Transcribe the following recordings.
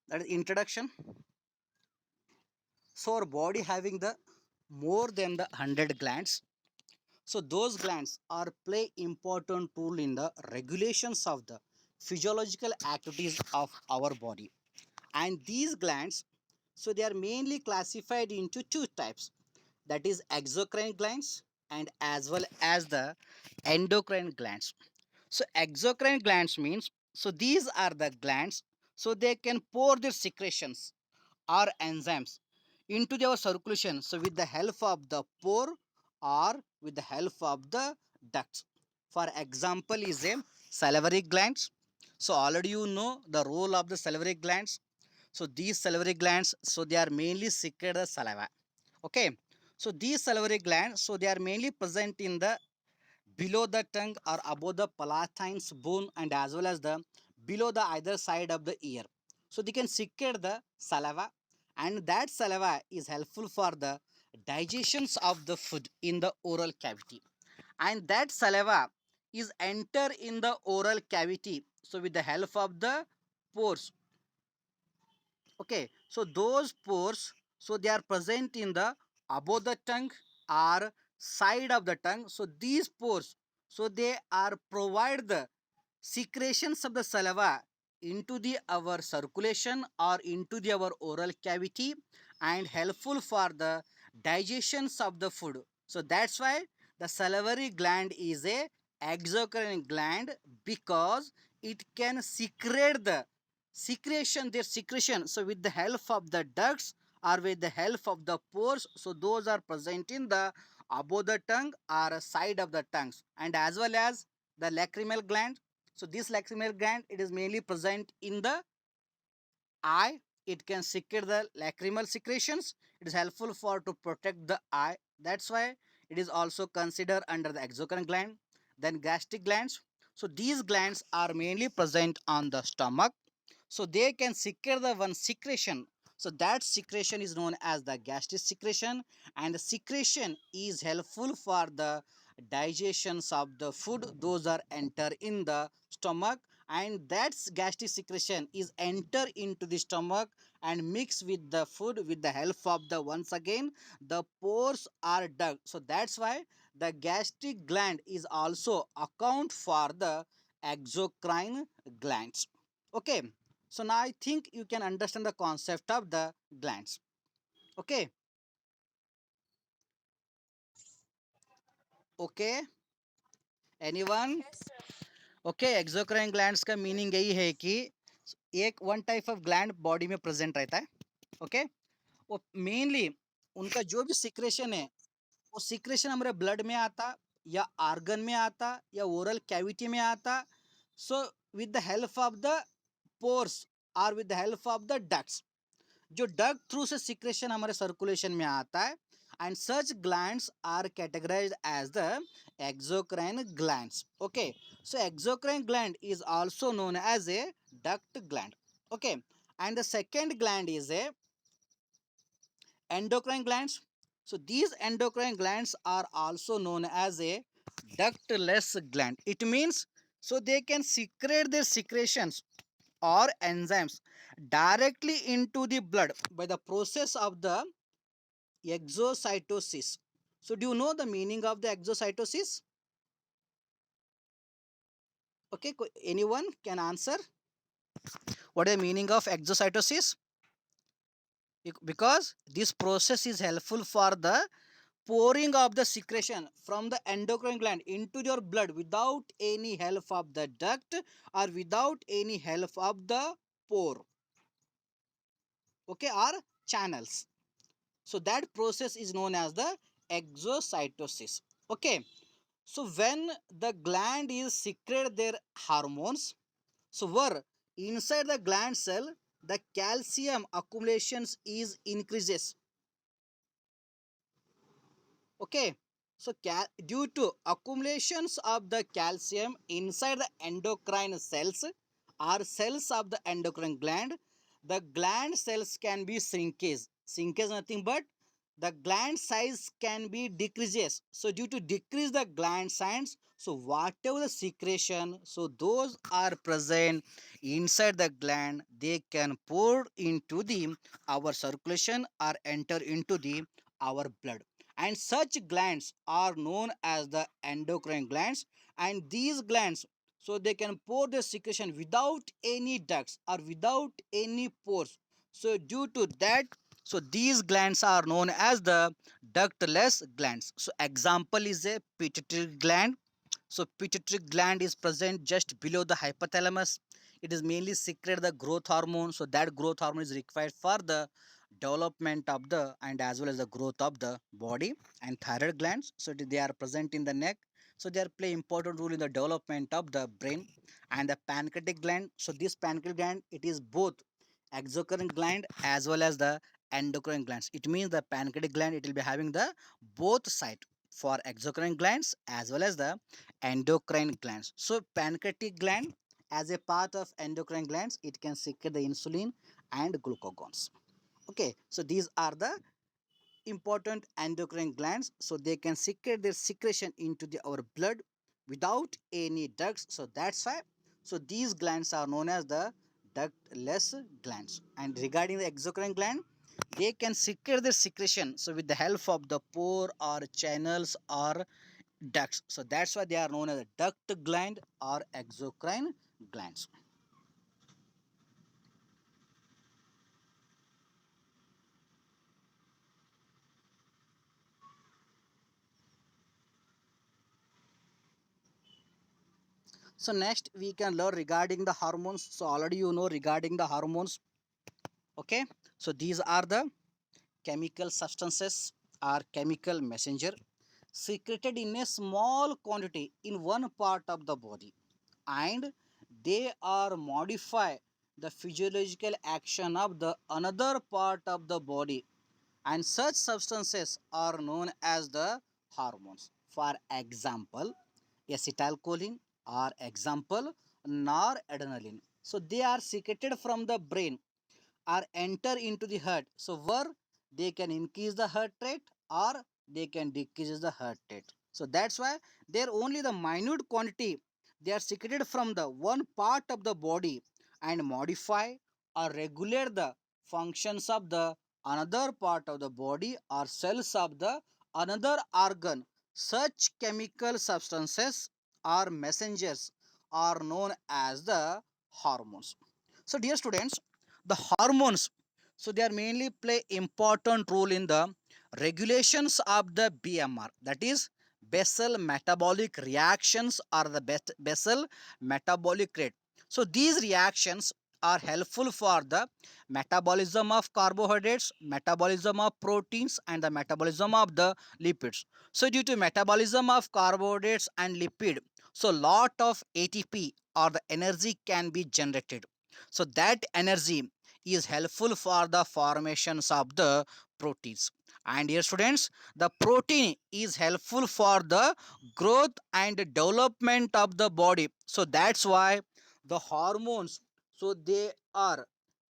That is introduction. So our body having the more than the 100 glands. So those glands are play important role in the regulations of the physiological activities of our body. And these glands, so they are mainly classified into two types, that is exocrine glands and as well as the endocrine glands. So exocrine glands means, so these are the glands, so they can pour their secretions or enzymes into their circulation, so with the help of the pore or with the help of the ducts. For example is a salivary glands. So already you know the role of the salivary glands. So these salivary glands, so they are mainly secrete the saliva. Okay. So these salivary glands, so they are mainly present in the below the tongue or above the palatine bone and as well as the below the either side of the ear. So they can secrete the saliva, and that saliva is helpful for the digestions of the food in the oral cavity. And that saliva is enter in the oral cavity, so with the help of the pores. Okay, so those pores, so they are present in the above the tongue or side of the tongue. So these pores, so they are provide the secretions of the saliva into the our circulation or into the our oral cavity and helpful for the digestions of the food. So that's why the salivary gland is a exocrine gland, because it can secrete the secretion, their secretion, so with the help of the ducts or with the help of the pores. So those are present in the above the tongue or side of the tongues, and as well as the lacrimal gland. So this lacrimal gland, it is mainly present in the eye. It can secrete the lacrimal secretions. It is helpful for to protect the eye. That's why it is also considered under the exocrine gland. Then gastric glands. So these glands are mainly present on the stomach, so they can secure the one secretion. So that secretion is known as the gastric secretion, and the secretion is helpful for the digestions of the food. Those are enter in the stomach, and that gastric secretion is enter into the stomach and mix with the food with the help of the once again the pores are dug. So that's why the gastric gland is also account for the exocrine glands. Okay, so now I think you can understand the concept of the glands. Okay. Okay, anyone? Yes, sir. Okay, exocrine glands का meaning यही है कि एक one type of gland body में present रहता है. Okay, वो mainly उनका जो भी सिक्रेशन है, वो सिक्रेशन हमारे ब्लड में आता या आर्गन में आता या ओरल कैविटी में आता. So with the help of the pores और with the help of the ducts, जो डग थ्रू से सिक्रेशन हमारे सर्कुलेशन में आता है. And such glands are categorized as the exocrine glands. Okay, so exocrine gland is also known as a duct gland. Okay, and the second gland is a endocrine glands. So these endocrine glands are also known as a ductless gland. It means, so they can secrete their secretions or enzymes directly into the blood by the process of the exocytosis. So do you know the meaning of the exocytosis? Okay, anyone can answer what is the meaning of exocytosis? Because this process is helpful for the pouring of the secretion from the endocrine gland into your blood without any help of the duct or without any help of the pore. Okay, or channels. So that process is known as the exocytosis. Okay, so when the gland is secrete their hormones, so where inside the gland cell the calcium accumulations is increases. Okay, so due to accumulations of the calcium inside the endocrine cells or cells of the endocrine gland, the gland cells can be shrinkage. Shrinkage nothing but the gland size can be decreases. So due to decrease the gland size, so whatever the secretion, so those are present inside the gland, they can pour into the our circulation or enter into the our blood. And such glands are known as the endocrine glands. And these glands, so they can pour the secretion without any ducts or without any pores. So due to that, so these glands are known as the ductless glands. So example is a pituitary gland. So pituitary gland is present just below the hypothalamus. It is mainly secrete the growth hormone. So that growth hormone is required for the development of the and as well as the growth of the body. And thyroid glands, so they are present in the neck. So they are play important role in the development of the brain. And the pancreatic gland, so this pancreatic gland, it is both exocrine gland as well as the endocrine glands. It means the pancreatic gland, it will be having the both side for exocrine glands as well as the endocrine glands. So pancreatic gland as a part of endocrine glands, it can secrete the insulin and glucagons. Okay, so these are the important endocrine glands. So they can secrete their secretion into our blood without any ducts. So that's why, so these glands are known as the ductless glands. And regarding the exocrine gland, they can secrete their secretion so with the help of the pore or channels or ducts. So that's why they are known as the duct gland or exocrine glands. So next we can learn regarding the hormones. So already you know regarding the hormones. Okay, so these are the chemical substances or chemical messenger secreted in a small quantity in one part of the body, and they are modify the physiological action of the another part of the body, and such substances are known as the hormones. For example, acetylcholine or example noradrenaline. So they are secreted from the brain or enter into the heart. So where they can increase the heart rate or they can decrease the heart rate. So that's why they're only the minute quantity. They are secreted from the one part of the body and modify or regulate the functions of the another part of the body or cells of the another organ. Such chemical substances or messengers are known as the hormones. So dear students, the hormones, so they are mainly play important role in the regulations of the BMR, that is basal metabolic reactions or the basal metabolic rate. So these reactions are helpful for the metabolism of carbohydrates, metabolism of proteins, and the metabolism of the lipids. So due to metabolism of carbohydrates and lipid, so lot of ATP or the energy can be generated. So that energy is helpful for the formations of the proteins. And here students, the protein is helpful for the growth and development of the body. So that's why the hormones, so they are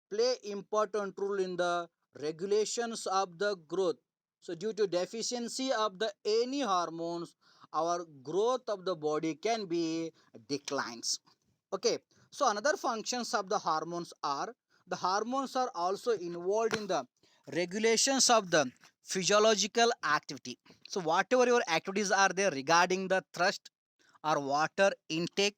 play important role in the regulations of the growth. So due to deficiency of the any hormones, our growth of the body can be declines. Okay, so another functions of the hormones are, the hormones are also involved in the regulations of the physiological activity. So whatever your activities are there regarding the thrust or water intake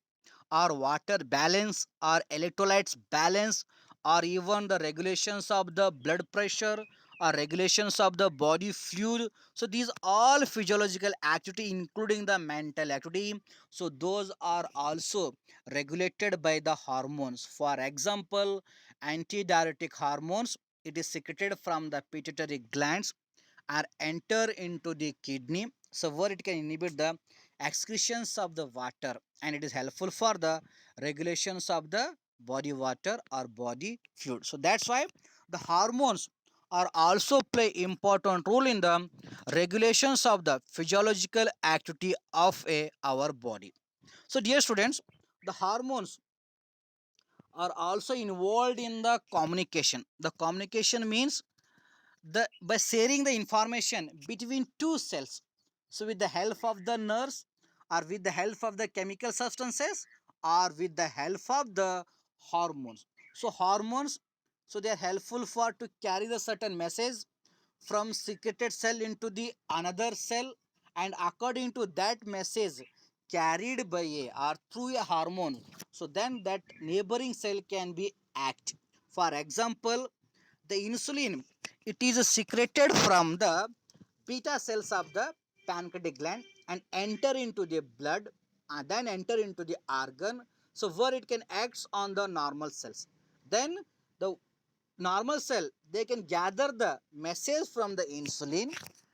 or water balance or electrolytes balance or even the regulations of the blood pressure or regulations of the body fluid. So these all physiological activity including the mental activity, so those are also regulated by the hormones. For example, antidiuretic hormones, it is secreted from the pituitary glands or enter into the kidney, so where it can inhibit the excretions of the water, and it is helpful for the regulations of the body water or body fluid. So that's why the hormones are also play important role in the regulations of the physiological activity of our body. So dear students, the hormones are also involved in the communication. The communication means the by sharing the information between two cells. So with the help of the nerves, or with the help of the chemical substances, or with the help of the hormones. So hormones, so they are helpful for to carry the certain message from secreted cell into the another cell, and according to that message carried by a or through a hormone, so then that neighboring cell can be act. For example, the insulin, it is secreted from the beta cells of the pancreatic gland and enter into the blood and then enter into the organ, so where it can act on the normal cells. Then the normal cell, they can gather the message from the insulin,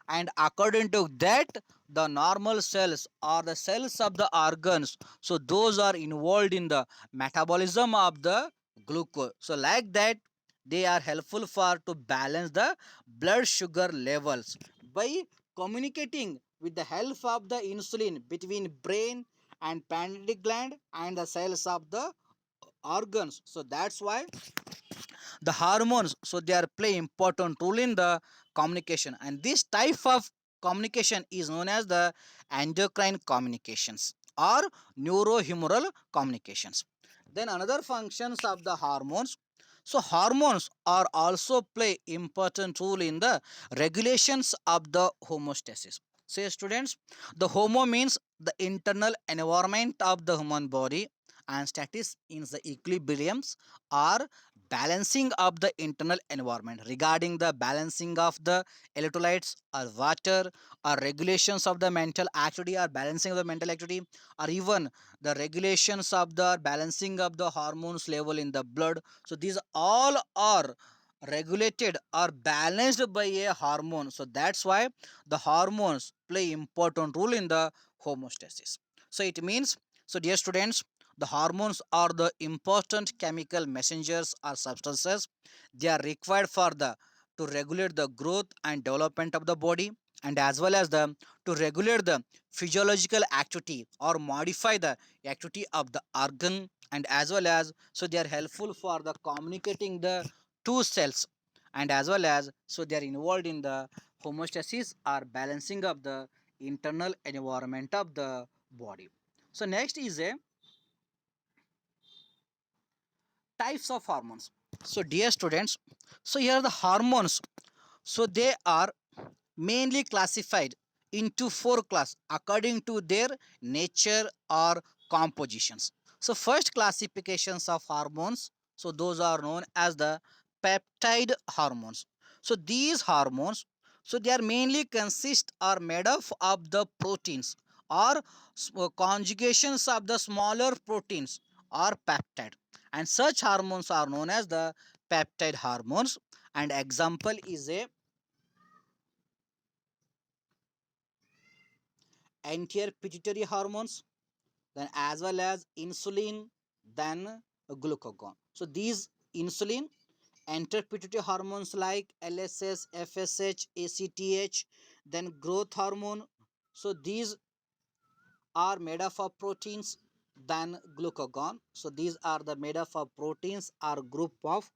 and according to that the normal cells or the cells of the organs, so those are involved in the metabolism of the glucose. So like that, they are helpful for to balance the blood sugar levels by communicating with the help of the insulin between brain and pancreatic gland and the cells of the organs. So that's why the hormones, so they are play important role in the communication, and this type of communication is known as the endocrine communications or neurohumoral communications. Then another functions of the hormones, so hormones are also play important role in the regulations of the homeostasis. Say students, the homo means the internal environment of the human body, and status in the equilibriums or balancing of the internal environment regarding the balancing of the electrolytes or water, or regulations of the mental activity or balancing of the mental activity, or even the regulations of the balancing of the hormones level in the blood. So these all are regulated or balanced by a hormone. So that's why the hormones play important role in the homeostasis. So it means, so dear students, the hormones are the important chemical messengers or substances. They are required for the to regulate the growth and development of the body, and as well as the to regulate the physiological activity or modify the activity of the organ, and as well as so they are helpful for the communicating the two cells, and as well as so they are involved in the homeostasis or balancing of the internal environment of the body. So next is a types of hormones. So dear students, so here are the hormones, so they are mainly classified into four class according to their nature or compositions. So first classifications of hormones, so those are known as the peptide hormones. So these hormones, so they are mainly consist or made up of the proteins or conjugations of the smaller proteins or peptide, and such hormones are known as the peptide hormones. And example is a anterior pituitary hormones, then as well as insulin, then glucagon. So these insulin, anterior pituitary hormones like LSS, FSH, ACTH, then growth hormone. So these are made up of proteins than glucagon. So these are the made up of proteins or group of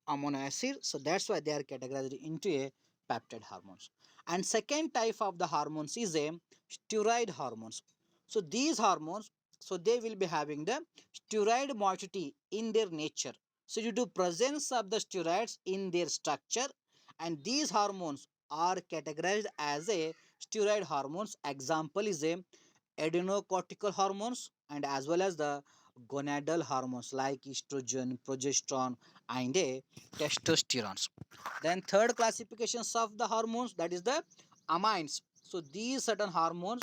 amino acid. So that's why they are categorized into a peptide hormones. And second type of the hormones is a steroid hormones. So these hormones, so they will be having the steroid moiety in their nature. So due to presence of the steroids in their structure, and these hormones are categorized as a steroid hormones. Example is a adrenocortical hormones, and as well as the gonadal hormones like estrogen, progesterone, and a testosterone. Then third classifications of the hormones, that is the amines. So these certain hormones,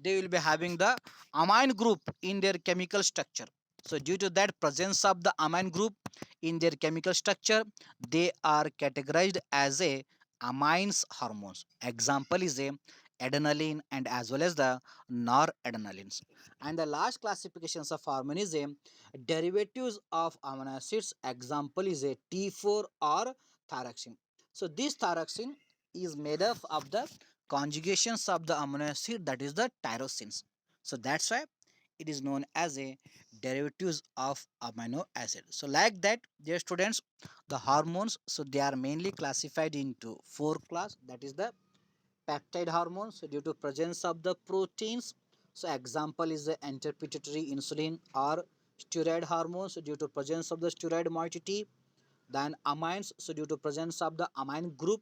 they will be having the amine group in their chemical structure. So due to that presence of the amine group in their chemical structure, they are categorized as a amines hormones. Example is a adrenaline and as well as the noradrenalines. And the last classifications of hormone is a derivatives of amino acids. Example is a T4 or thyroxine. So this thyroxine is made up of the conjugations of the amino acid, that is the tyrosines. So that's why it is known as a derivatives of amino acid. So like that, dear students, the hormones, so they are mainly classified into four class. That is the peptide hormones, so due to presence of the proteins. So example is the interpituitary insulin, or steroid hormones, so due to presence of the steroid moiety. Then amines, so due to presence of the amine group,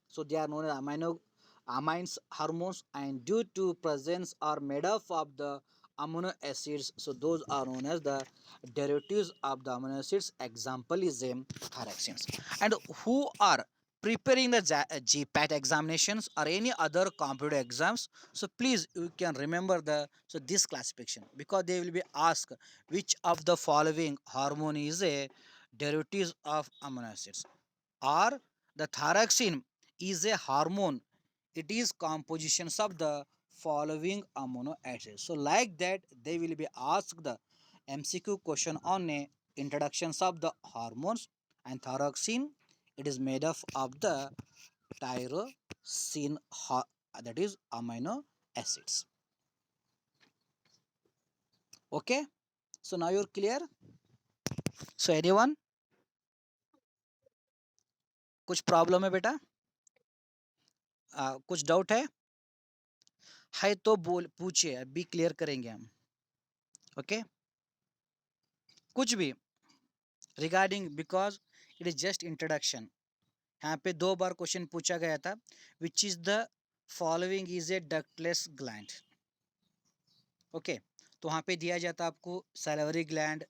so they are known as amines hormones, and due to presence are made up of the amino acids, so those are known as the derivatives of the amino acids. Example is thyroxines. And who are preparing the GPAT examinations or any other competitive exams, so please you can remember the so this classification, because they will be asked which of the following hormone is a derivatives of amino acids, or the thyroxine is a hormone, it is compositions of the following amino acids. So like that they will be asked the MCQ question on a introductions of the hormones. And thyroxine, it is made up of the tyrosine, that is amino acids. Okay, so now you're clear. So anyone, कुछ problem है बेटा? कुछ doubt है तो बोल पूछिए, अभी clear करेंगे हम. ओके, कुछ भी regarding, because it is just introduction. यहाँ पे दो बार क्वेश्चन पूछा गया था, which is the following is a ductless gland. Okay, तो वहाँ पे दिया जाता आपको salivary gland,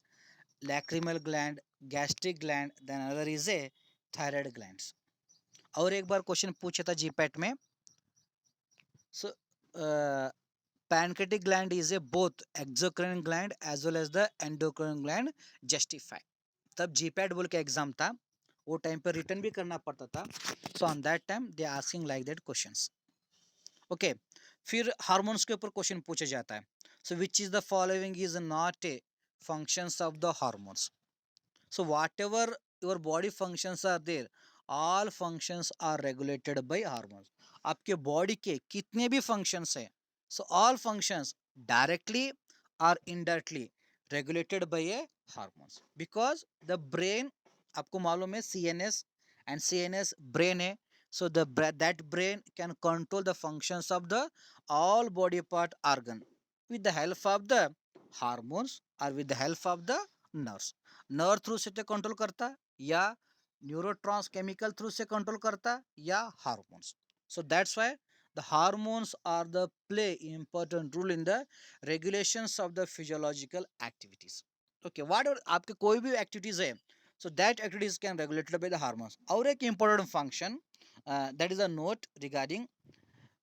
lacrimal gland, gastric gland, then other is a thyroid gland. और एक बार क्वेश्चन पूछा था जीपैट में, so pancreatic gland is a both exocrine gland as well as the endocrine gland justify. तब जीपैट बोल के एग्जाम था, वो टाइम पर रिटर्न भी करना पड़ता था. So on that time they asking like that questions. Okay, फिर हार्मोन्स के ऊपर क्वेश्चन पूछा जाता है. So which is the following is not a functions of the hormones. So whatever your body functions are there, all functions are regulated by hormones. आपके body के कितने भी फंक्शंस है, so all functions directly or indirectly regulated by a hormones. Because the brain, आपको मालूम है CNS, and CNS brain है, so the that brain can control the functions of the all body part organ with the help of the hormones or with the help of the nerves. Nerve through से control करता, या neurotrans chemical through से control करता, या hormones. So that's why the hormones are the play important role in the regulations of the physiological activities. Okay, what आपके कोई भी activities है, so that activities can regulated by the hormones. और एक important function, that is a note regarding,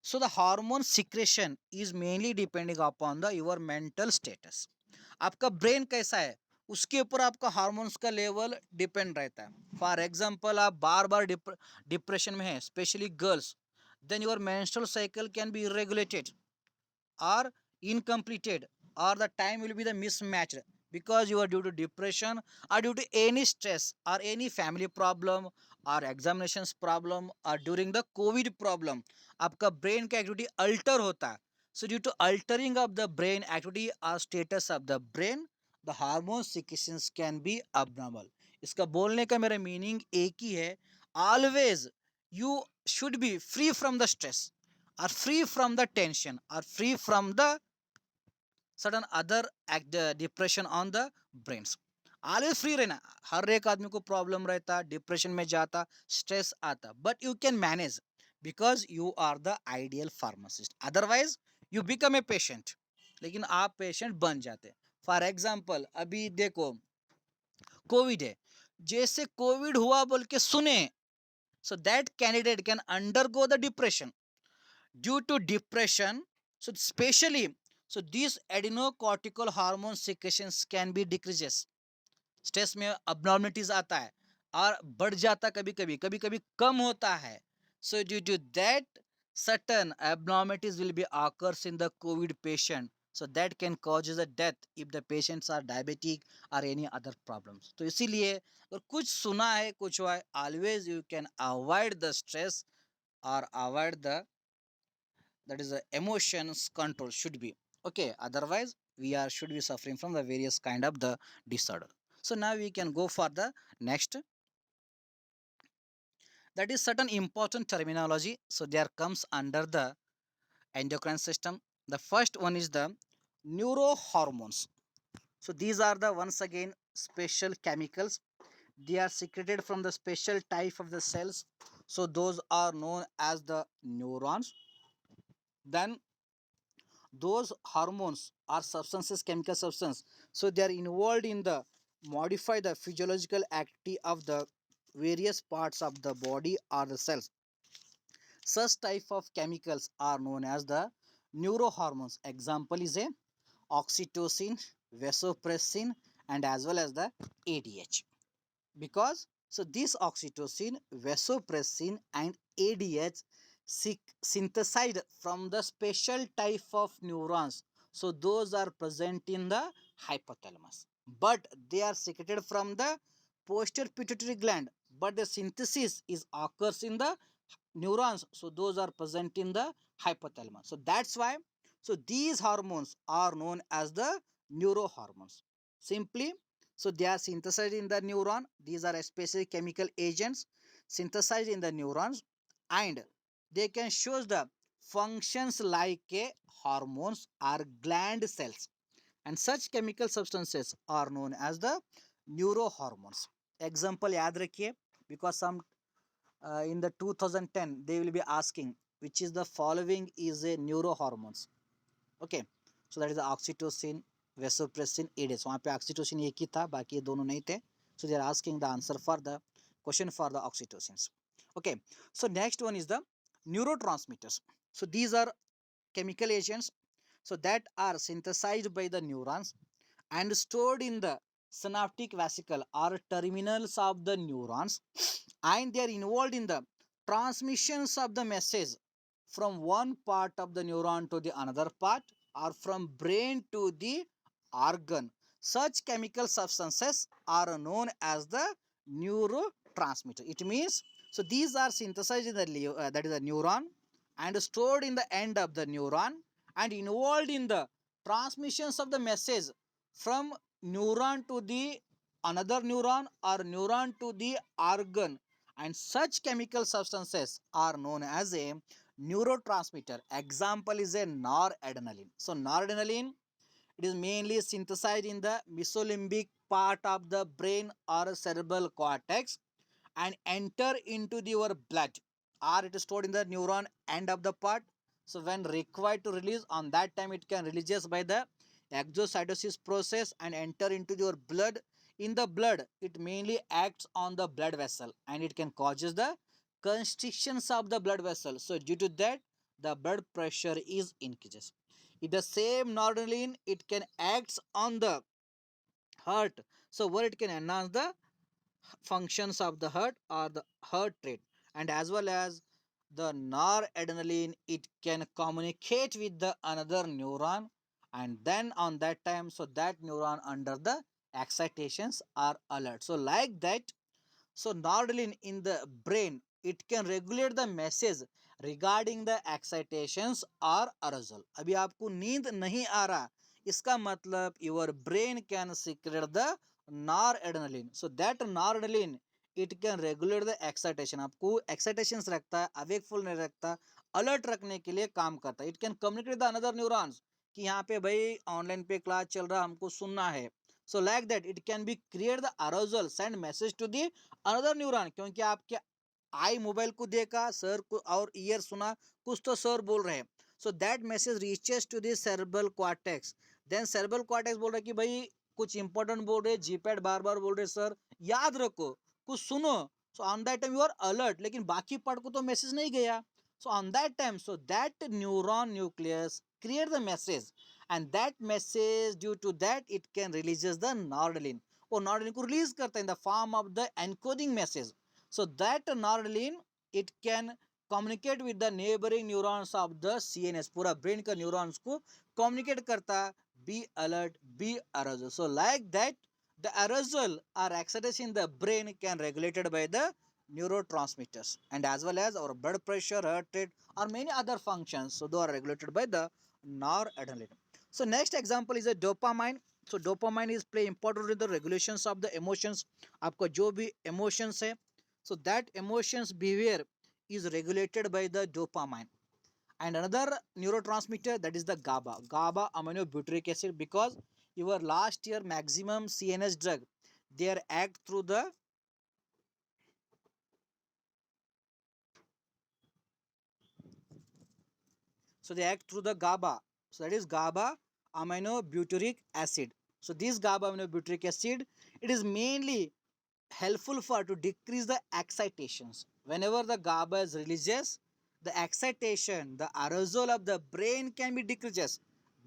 so the hormone secretion is mainly depending upon the your mental status. आपका brain कैसा है उसके ऊपर आपका हार्मोन्स का लेवल डिपेंड रहता है. फॉर एग्जांपल आप बार बार डिप्रेशन में है, specially girls, then your menstrual cycle can be irregulated or incompleted, or the time will be the mismatched, because you are due to depression or due to any stress or any family problem or examinations problem or during the covid problem, आपका brain का activity alter होता है. So due to altering of the brain activity or status of the brain, the hormone secretions can be abnormal. इसका बोलने का मेरा meaning एक ही है, always you should be free from the stress, are free from the tension, are free from the certain other depression on the brains. Always free रहना. हर एक आदमी को प्रॉब्लम रहता, डिप्रेशन में जाता, स्ट्रेस आता, but you can manage because you are the ideal pharmacist. Otherwise you become a patient, लेकिन आप पेशेंट बन जाते. फॉर एग्जाम्पल अभी देखो कोविड है, जैसे कोविड हुआ बोल के सुने, so that candidate can undergo the depression. Due to depression, so especially, so these adenocortical hormone secretions can be decreases. Stress में abnormalities आता है और बढ़ जाता, कभी कभी कभी कभी कम होता है. So due to that, certain abnormalities will be occurs in the COVID patient. So that can causes a death if the patients are diabetic or any other problems. तो इसीलिए अगर कुछ सुना है कुछ हुआ है, always you can avoid the stress or avoid the, that is the emotions control should be okay. Otherwise we are should be suffering from the various kind of the disorder. So now we can go for the next. That is certain important terminology. So there comes under the endocrine system. The first one is the neurohormones. So these are the once again special chemicals. They are secreted from the special type of the cells. So those are known as the neurons. Then those hormones are substances, chemical substance. So they are involved in the modify the physiological activity of the various parts of the body or the cells. Such type of chemicals are known as the neurohormones. Example is a oxytocin, vasopressin, and as well as the ADH. Because so this oxytocin, vasopressin, and ADH synthesized from the special type of neurons. So those are present in the hypothalamus, but they are secreted from the posterior pituitary gland. But the synthesis is occurs in the neurons, so those are present in the hypothalamus. So that's why so these hormones are known as the neurohormones. Simply, so they are synthesized in the neuron. These are especially chemical agents synthesized in the neurons, and they can show the functions like a hormones or gland cells, and such chemical substances are known as the neurohormones. Example याद रखिए, because some in the 2010 they will be asking which is the following is a neurohormones. Okay, so that is the oxytocin, vasopressin, ADH. वहाँ पे oxytocin एक ही था, बाकी ये दोनों नहीं थे. So they are asking the answer for the question for the oxytocins. Okay, so next one is the neurotransmitters. So these are chemical agents so that are synthesized by the neurons and stored in the synaptic vesicle or terminals of the neurons, and they are involved in the transmissions of the message from one part of the neuron to the another part or from brain to the organ. Such chemical substances are known as the neurotransmitter. It means so these are synthesized in the that is a neuron and stored in the end of the neuron and involved in the transmissions of the message from neuron to the another neuron or neuron to the organ, and such chemical substances are known as a neurotransmitter. Example is a noradrenaline. So noradrenaline, it is mainly synthesized in the mesolimbic part of the brain or cerebral cortex and enter into your blood, or it is stored in the neuron end of the part. So when required to release, on that time it can releases by the exocytosis process and enter into your blood. In the blood, it mainly acts on the blood vessel and it can causes the constrictions of the blood vessel. So due to that, the blood pressure is increases. In the same noradrenaline, it can acts on the heart. So where it can enhance the functions of the heart or the heart rate, and as well as the noradrenaline, it can communicate with the another neuron, and then on that time so that neuron under the excitations are alert. So like that, so noradrenaline in the brain, it can regulate the message regarding the excitations or arousal. अभी आपको नींद नहीं आ रहा, इसका मतलब your brain can secrete the noradrenaline. So that noradrenaline, it can regulate the excitation. आपको excitations रखता है, अवेकफुल नहीं रखता, अलर्ट रखने के लिए काम करता है. It can communicate the another neurons कि यहाँ पे भाई ऑनलाइन पे क्लास चल रहा, हमको सुनना है. So like that, it can be create the arousal, send message to the another neuron. क्योंकि आपके आई मोबाइल को देखा सर को और ईयर सुना, कुछ तो सर बोल रहे हैं. So that message reaches to the cerebral cortex. Then cerebral cortex बोल रहा है कि भाई कुछ इंपॉर्टेंट बोल रहे, जीपैड बार बार बोल रहे सर याद रखो, कुछ सुनो. So on that time you are alert, लेकिन बाकी पार्ट को तो मैसेज नहीं गया. So on that time so that neuron nucleus create the message, and that message due to that it can releases the noradrenaline. वो noradrenaline को release करता है in the form of the encoding message. So that noradrenaline, it can communicate with the neighboring neurons of the CNS. पूरा brain का neurons को communicate करता, be alert, be arousal. So like that, the arousal or excitation in the brain can regulated by the neurotransmitters, and as well as our blood pressure, heart rate, or many other functions. So they are regulated by the noradrenaline. So next example is a dopamine. So dopamine is play important in the regulations of the emotions. आपका जो भी emotions है, so that emotions behavior is regulated by the dopamine. And another neurotransmitter, that is the GABA, GABA aminobutyric acid, because your last year maximum CNS drug, they are act through the, so they act through the GABA. So that is GABA aminobutyric acid. So this GABA aminobutyric acid, it is mainly helpful for to decrease the excitations. Whenever the GABA is releases, the excitation, the arousal of the brain can be decreases.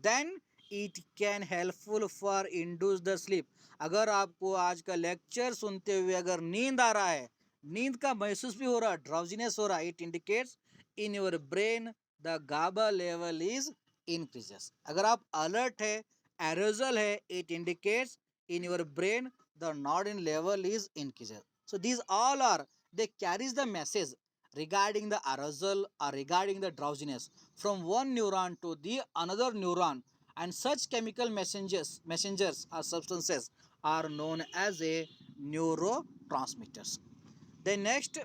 Then it can helpful for induce the sleep. अगर आपको आज का lecture सुनते हुए अगर नींद आ रहा है, नींद का महसूस भी हो रहा है, ड्राउजीनेस हो रहा है, it indicates in your brain the GABA level is increases. अगर आप अलर्ट है, एरोजल है, it indicates in your brain the noradrenaline level is increased. So these all are, they carries the message regarding the arousal or regarding the drowsiness from one neuron to the another neuron, and such chemical messengers or substances are known as a neurotransmitters. Then next,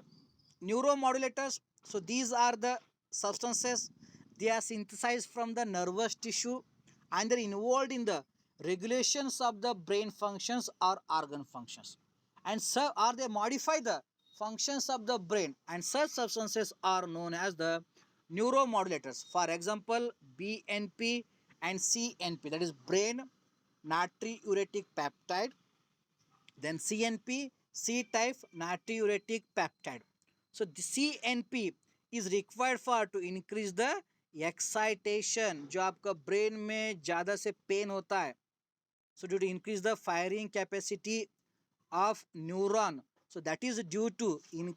neuromodulators. So these are the substances, they are synthesized from the nervous tissue and they're involved in the regulations of the brain functions or organ functions, and so are they modify the functions of the brain, and such substances are known as the neuromodulators. For example, BNP and CNP, that is brain natriuretic peptide, then CNP, C-type natriuretic peptide. So the CNP is required for to increase the excitation, जो आपका brain में ज़्यादा से pain होता है. So due to increase the firing capacity of neuron, so that is due to in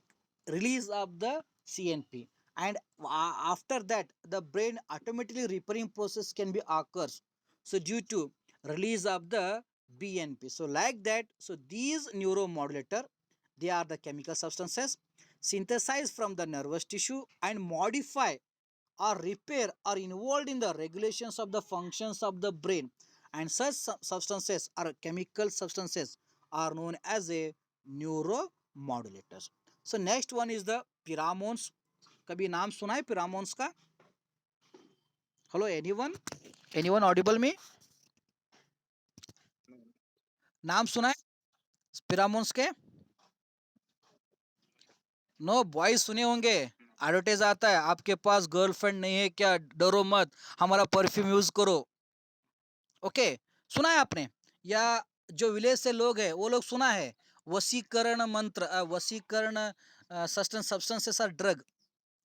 release of the CNP, and after that the brain automatically repairing process can be occurs, so due to release of the BNP. So like that, so these neuromodulator, they are the chemical substances synthesized from the nervous tissue and modify or repair or involved in the regulations of the functions of the brain, and such substances or chemical substances are known as a neuromodulators. So next one is the pheromones. कभी नाम सुना है pheromones का? Hello anyone, anyone Audible में? नाम सुना है pheromones के? नो बॉयज सुने होंगे, एडवर्टाइज आता है, आपके पास गर्लफ्रेंड नहीं है क्या, डरो मत, हमारा परफ्यूम यूज करो. ओके, सुना है आपने? या जो विलेज से लोग हैं वो लोग सुना है वसीकरण मंत्र, वसीकरण substances are drug.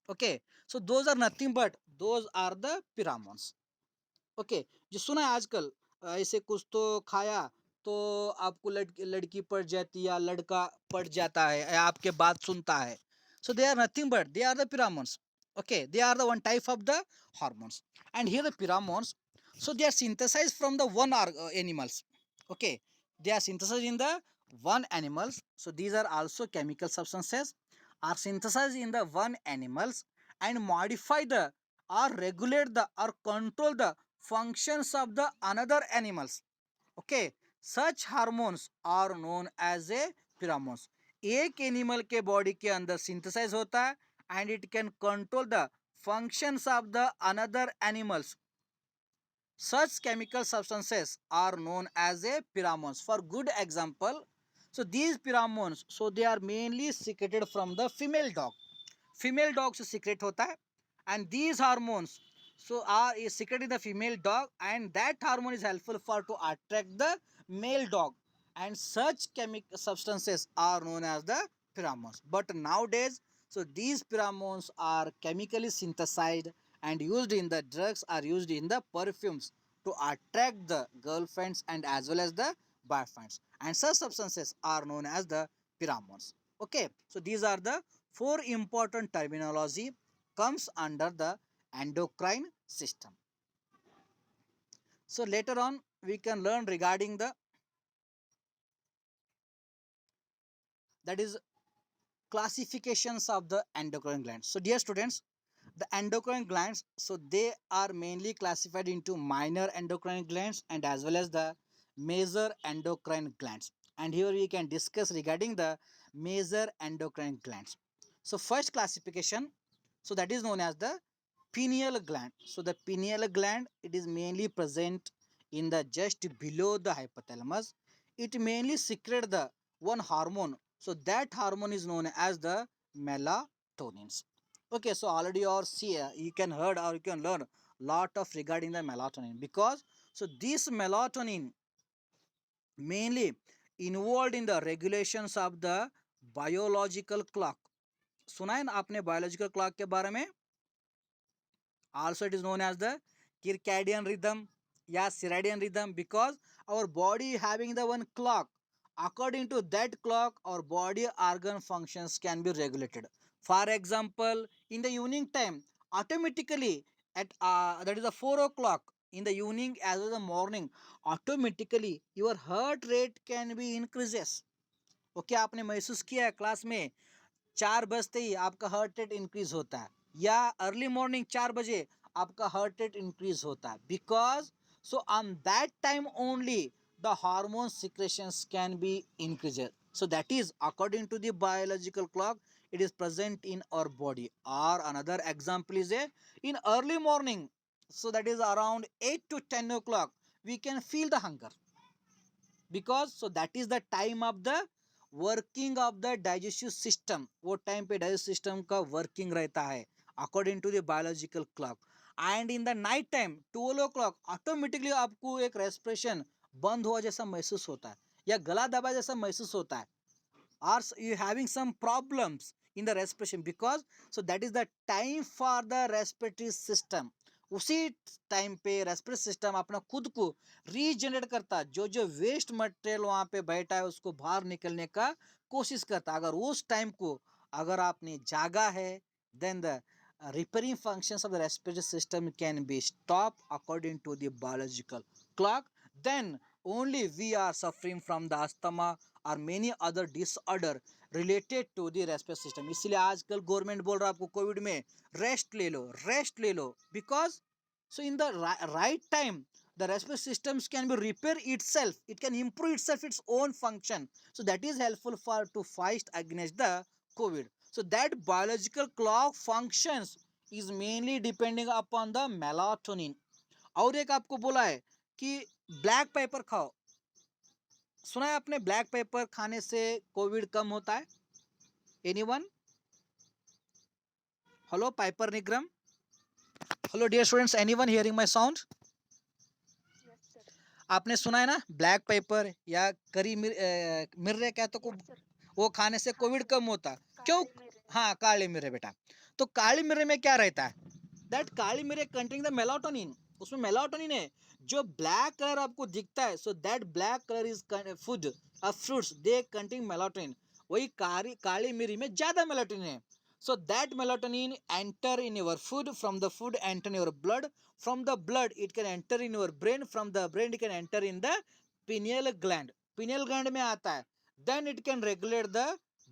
Okay, so those are nothing but those are the pheromones. Okay, जो सुना है आजकल ऐसे कुछ तो खाया तो आपको लड़की पड़ जाती है या लड़का पड़ जाता है या आपके बात सुनता है. So they are nothing but they are the pheromones. Okay, they are the one type of the hormones. And here the pheromones, so they are synthesized from the one animals. Okay, they are synthesized in the one animals. So these are also chemical substances are synthesized in the one animals and modify the or regulate the or control the functions of the another animals. Okay, such hormones are known as a pheromones. एक animal के body के अंदर synthesise होता है and it can control the functions of the another animals. Such chemical substances are known as a pheromones. For good example, so these pheromones, so they are mainly secreted from the female dog. Female dog से secret होता है, and these hormones so are is secreted in the female dog, and that hormone is helpful for to attract the male dog, and such chemical substances are known as the pheromones. But nowadays, so these pheromones are chemically synthesized and used in the drugs, are used in the perfumes to attract the girlfriends and as well as the boyfriends, and such substances are known as the pheromones. Okay, so these are the four important terminology comes under the endocrine system. So later on we can learn regarding the, that is classifications of the endocrine glands. So dear students, The endocrine glands, so they are mainly classified into minor endocrine glands and as well as the major endocrine glands. And here we can discuss regarding the major endocrine glands. So first classification, so that is known as the pineal gland. So the pineal gland, it is mainly present in the just below the hypothalamus. It mainly secretes the one hormone. So that hormone is known as the melatonin. Okay, so already you can heard or you can learn lot of regarding the melatonin, because so this melatonin mainly involved in the regulations of the biological clock. सुना है ना आपने biological clock के बारे में? Also it is known as the circadian rhythm, yeah, circadian rhythm, because our body having the one clock. According to that clock, our body organ functions can be regulated. For example, in the evening time, automatically at that is the 4 o'clock in the evening as well as the morning, automatically your heart rate can be increases. Okay, आपने महसूस किया है class में 4 बजते ही आपका heart rate increase होता है, या अर्ली मॉर्निंग 4 बजे आपका हार्ट रेट इंक्रीज होता है, because so on that time only the hormone secretions can be increased. So that is according to the biological clock, it is present in our body. Or another example is a in early morning, so that is around 8 to 10 o'clock, we can feel the hunger, because so that is the time of the working of the digestive system. वो time पे digestive system का working रहता है according to the biological clock. And in the night time 12 o'clock automatically आपको एक respiration बंद हुआ जैसा महसूस होता है, या गला दबा जैसा महसूस होता है, or you having some problems in the respiration, because so that is the time for the respiratory system. उसी टाइम पे रेस्पिरेटरी सिस्टम अपना खुद को रीजनरेट करता है, जो जो वेस्ट मटेरियल वहां पे बैठा है उसको बाहर निकलने का कोशिश करता है. अगर उस टाइम को अगर आपने जागा है, then the repairing functions of the respiratory system can be stopped according to the biological clock. Then only we are suffering from the asthma और many other disorder related to the respiratory system. इसलिए आजकल government बोल रहा है आपको Covid में rest ले लो, रेस्ट ले लो, because so in the right time the respiratory systems can be repair itself, it can improve itself its own function, so that is helpful for to fight against the covid. So that biological clock functions is mainly depending upon the melatonin. और एक आपको बोला है कि black pepper खाओ. सुना है आपने ब्लैक पेपर खाने से कोविड कम होता है? Anyone? Hello Piper nigrum, hello dear students, anyone hearing my sound? आपने सुना है ना ब्लैक पेपर या करी मिर्रे क्या तो को वो खाने से कोविड कम होता है. क्यों? हाँ, काले मिर्रे बेटा. तो काले मिर्रे में क्या रहता है? That kali mirch containing the melatonin. उसमें मेलाटोनिन है. जो ब्लैक कलर आपको दिखता है, so that black colour is food of fruits, they containing melatonin. वही काली मिर्री में ज्यादा मेलाटोनिन है. So that melatonin enter in your food, from the food enter in your blood, from the blood it can enter in your brain, from the brain it can enter in the pineal gland. Pineal gland में आता है, then it can regulate the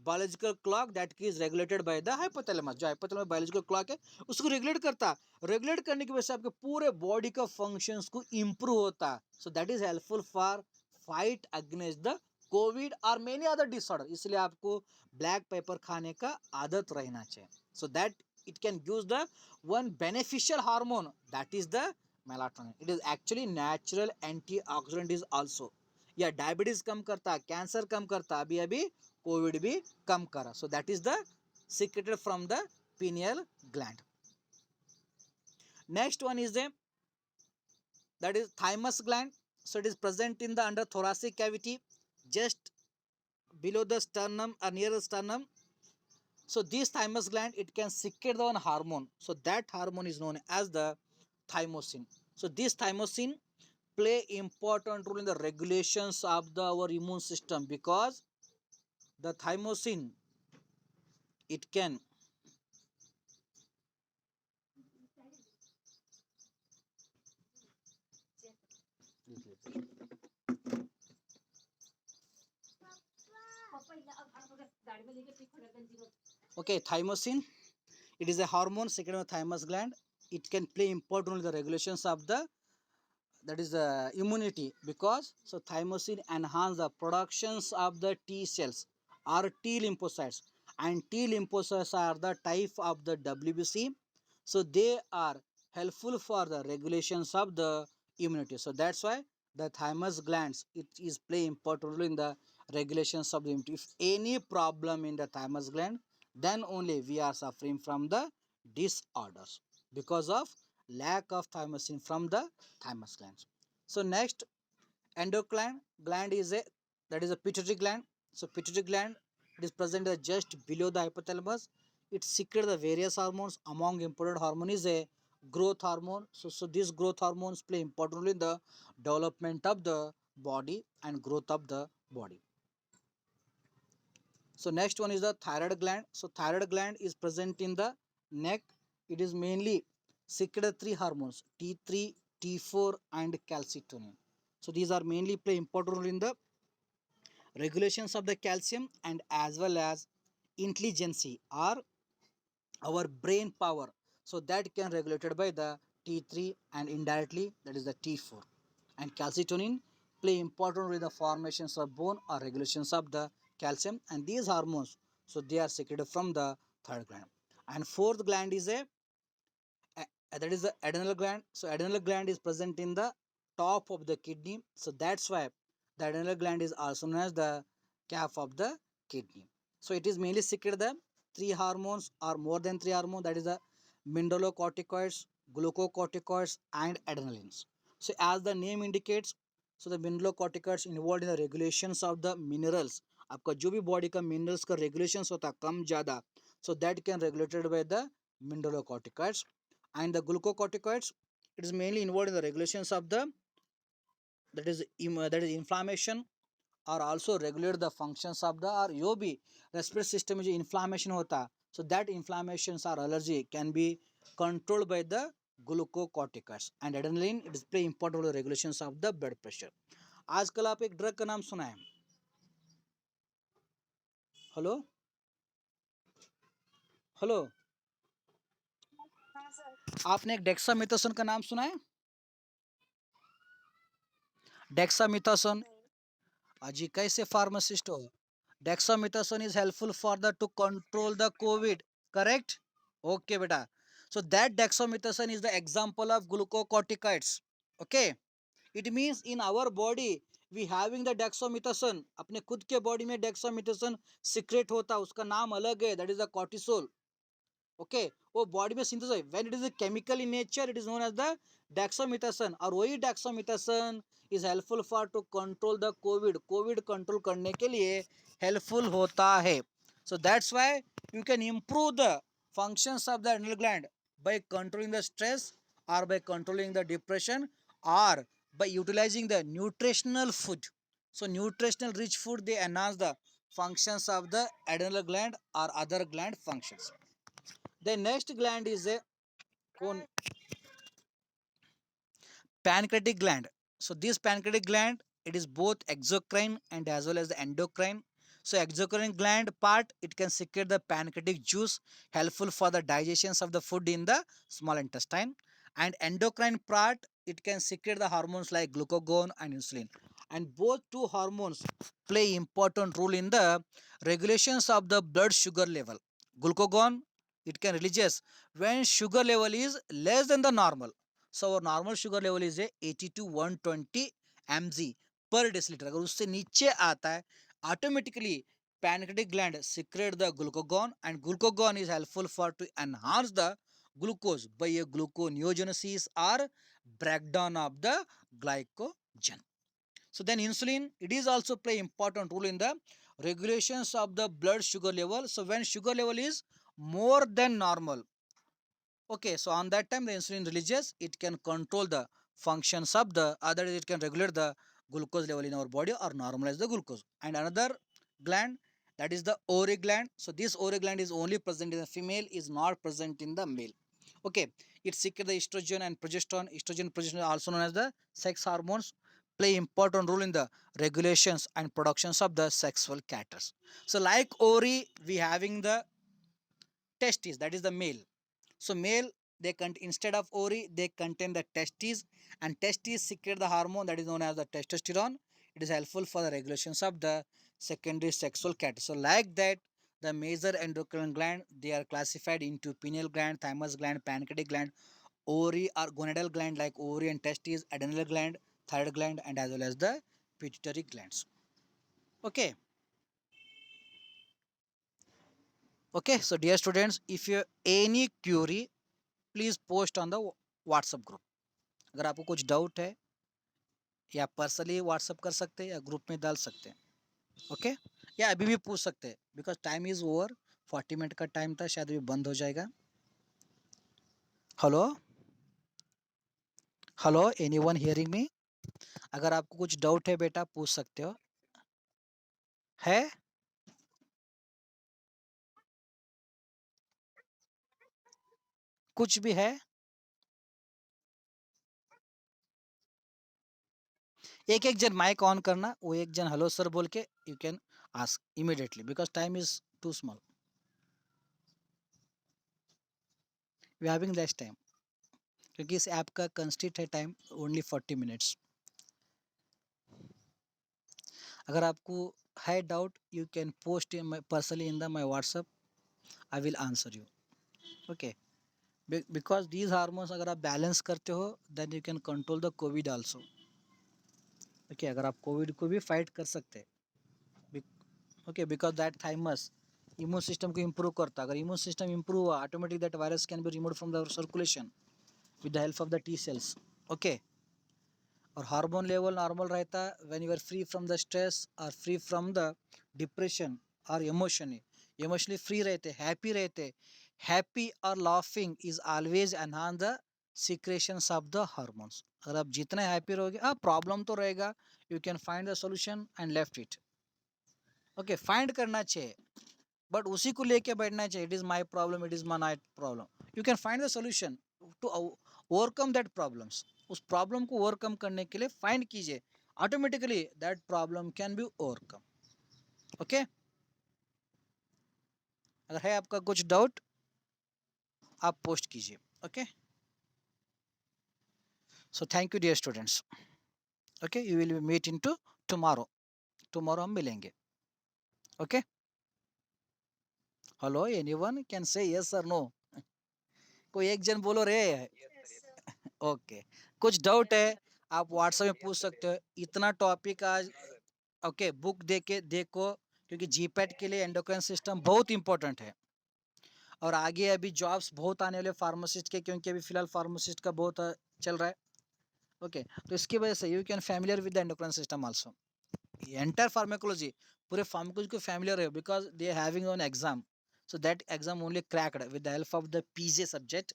biological clock that is regulated by the hypothalamus. जो hypothalamus biological clock है उसको regulate करता है. Regulate करने की वजह से आपके पूरे बॉडी का फंक्शंस को इम्प्रूव होता है. So that is helpful for fight against the Covid और मेनी अदर डिसऑर्डर. इसलिए आपको ब्लैक पेपर खाने का आदत रहना चाहिए, so that it can give the one beneficial hormone that is the melatonin. It is actually natural antioxidant is also. या diabetes कम करता है, कैंसर कम करता है, अभी अभी कोविड भी कम करा. सो that is the secreted from the pineal gland. Next one is the that is thymus gland. So it is present in the under thoracic cavity, just below the sternum or near the sternum. So this thymus gland, it can secrete the one hormone. So that hormone is known as the thymosin. So this thymosin play important role in the regulations of the our immune system, because the thymosin, it can okay, thymosin, It is a hormone secreted by the thymus gland. It can play important role in the regulations of the, that is the immunity, because so thymosin enhance the productions of the T cells or T lymphocytes, and T lymphocytes are the type of the WBC, so they are helpful for the regulations of the immunity. So that's why the thymus glands, it is play important role in the regulations of the immunity. If any problem in the thymus gland, then only we are suffering from the disorders because of lack of thymosin from the thymus glands. So next, endocrine gland is a, that is a pituitary gland. So pituitary gland, it is present just below the hypothalamus. It secretes the various hormones. Among important hormone is a growth hormone. So these growth hormones play important role in the development of the body and growth of the body. So next one is the thyroid gland. So thyroid gland is present in the neck. It is mainly secrete three hormones, T3, T4 and calcitonin. So these are mainly play important role in the regulations of the calcium and as well as intelligence or our brain power. So that can regulated by the T3 and indirectly that is the T4. And calcitonin play important role in the formations of bone or regulations of the calcium, and these hormones, so they are secreted from the third gland. And fourth gland is that is the adrenal gland. So adrenal gland is present in the top of the kidney, so that's why the adrenal gland is also known as the calf of the kidney. So it is mainly secret the three hormones or more than three hormones, that is the mineralocorticoids, glucocorticoids and adrenalines. So as the name indicates, so the mineralocorticoids involved in the regulations of the minerals. आपका जो भी body का minerals का regulations होता है कम ज़्यादा, so that can regulated by the mineralocorticoids. And the glucocorticoids, it is mainly involved in the regulations of the, that is inflammation, or also regulate the functions of the, or यो भी respiratory system में जो inflammation होता, so that inflammations or allergy can be controlled by the glucocorticoids. And adrenaline, it is play important role in the regulations of the blood pressure. आजकल आप एक drug का नाम सुना है, हेलो हेलो, आपने एक डेक्सामेथासोन का नाम सुना है, डेक्सामेथासोन? अजी कैसे फार्मासिस्ट हो? Dexamethasone is helpful for the to control the COVID, correct? Okay beta, so that dexamethasone is the example of glucocorticoids. Okay, it means in our body we having the dexamethasone, अपने खुद के body में dexamethasone secret होता है, उसका नाम अलग है, that is the cortisol. ओके, वो बॉडी में synthesise when it is a chemical in nature, it is known as the dexamethasone, और वही dexamethasone is helpful for to control the Covid, Covid control करने के लिए हेल्पफुल होता है. So that's why you can improve the functions of the adrenal gland by controlling the stress or by controlling the depression or by utilizing the nutritional food. So nutritional rich food, they enhance the functions of the adrenal gland or other gland functions. The next gland is a cone, pancreatic gland. So this pancreatic gland, it is both exocrine and as well as the endocrine. So exocrine gland part, it can secrete the pancreatic juice, helpful for the digestions of the food in the small intestine. And endocrine part, it can secrete the hormones like glucagon and insulin. And both two hormones play important role in the regulations of the blood sugar level. Glucagon, it can release when sugar level is less than the normal. So our normal sugar level is a 80 to 120 mg per deciliter. अगर उससे नीचे आता है, automatically pancreatic gland secrete the glucagon, and glucagon is helpful for to enhance the glucose by a gluconeogenesis or breakdown of the glycogen. So then insulin, it is also play important role in the regulations of the blood sugar level. So when sugar level is more than normal, okay, so on that time the insulin releases, it can control the functions of the other, it can regulate the glucose level in our body or normalize the glucose. And another gland, that is the ovary gland. So this ovary gland is only present in the female, is not present in the male. Okay, it secretes the estrogen and progesterone. Estrogen and progesterone are also known as the sex hormones, play important role in the regulations and productions of the sexual characters. So like ovary, we having the testes, that is the male. So male, instead of ovary they contain the testes, and testes secrete the hormone that is known as the testosterone. It is helpful for the regulations of the secondary sexual cat. So like that, the major endocrine gland, they are classified into pineal gland, thymus gland, pancreatic gland, ovary or gonadal gland like ovary and testes, adrenal gland, thyroid gland, and as well as the pituitary glands. Okay. Okay, so dear students, if you any query, please post on the WhatsApp group. अगर आपको कुछ doubt है, या personally WhatsApp कर सकते हैं या group में डाल सकते हैं. ओके, या अभी भी पूछ सकते हैं, because time is over. 40 minute का टाइम था, शायद अभी बंद हो जाएगा. Hello, hello, anyone hearing me? अगर आपको कुछ डाउट है बेटा, पूछ सकते हो. है, कुछ भी है. एक एक जन माइक ऑन करना, वो एक जन हेलो सर बोल के you can ask immediately, because time is too small. We having less time, क्योंकि इस ऐप का कंस्टिट है टाइम ओनली 40 मिनट्स. अगर आपको है doubt, you can post personally in the my WhatsApp. I will answer you. Okay, because these hormones अगर आप balance करते हो, then you can control the Covid also. Okay, अगर आप कोविड को भी फाइट कर सकते हैं. Okay, because that thymus immune system को इम्प्रूव करता है. अगर इम्यून सिस्टम इम्प्रूव हुआ, automatic that virus can be remove from the circulation with the help of the T cells. Okay, और हार्मोन लेवल नॉर्मल रहता है when you are free from the stress और free from the depression और emotionally free रहते, happy रहते. Happy और laughing is always enhance the secretions of the hormones. अगर आप जितना हैप्पी रहोगे, हाँ प्रॉब्लम तो रहेगा, you can find the solution and left it. Okay, find करना चाहिए, बट उसी को लेके बैठना चाहिए. It is my problem, it is my night problem. You can find the solution to overcome that problems. उस प्रॉब्लम को ओवरकम करने के लिए फाइंड कीजिए, automatically that problem can be overcome. Okay, अगर है आपका कुछ डाउट, आप पोस्ट कीजिए. Okay, so thank you dear students. Okay, you will meet in to tomorrow. Tomorrow हम मिलेंगे. Okay, hello, anyone can say yes और नो? कोई एक जन बोलो रे. ओके, कुछ डाउट है, आप व्हाट्सएप में पूछ सकते हो. इतना टॉपिक आज. ओके, बुक दे के देखो, क्योंकि जीपैट के लिए एंडोक्राइन सिस्टम बहुत इंपॉर्टेंट है. और आगे अभी जॉब्स बहुत आने वाले फार्मासिस्ट के, क्योंकि अभी फिलहाल फार्मासिस्ट का बहुत चल रहा है. ओके, तो इसकी वजह से you can familiar with the endocrine system also. Entire pharmacology, पूरे फार्माकोलॉजी को फैमिलियर है, because they are having on exam. So that exam only cracked with the help of the PJ subject,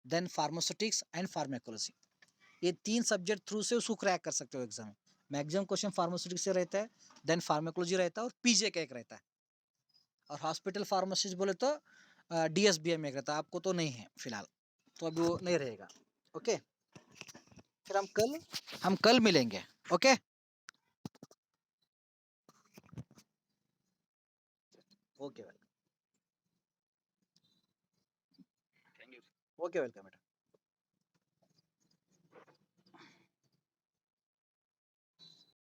then pharmaceutics and pharmacology. ये 3 subject through से उसको crack कर सकते हो exam में. मैक्सिमम क्वेश्चन फार्मास्यूटिक्स से रहता है, देन फार्माकोलॉजी रहता है, और पीजे का एक रहता है. और हॉस्पिटल फार्मासिस्ट बोले तो डीएसबीएम में रहता है. आपको तो नहीं है फिलहाल, तो अभी वो नहीं रहेगा. ओके, फिर हम कल मिलेंगे. Okay, okay, welcome. Okay, welcome बेटा.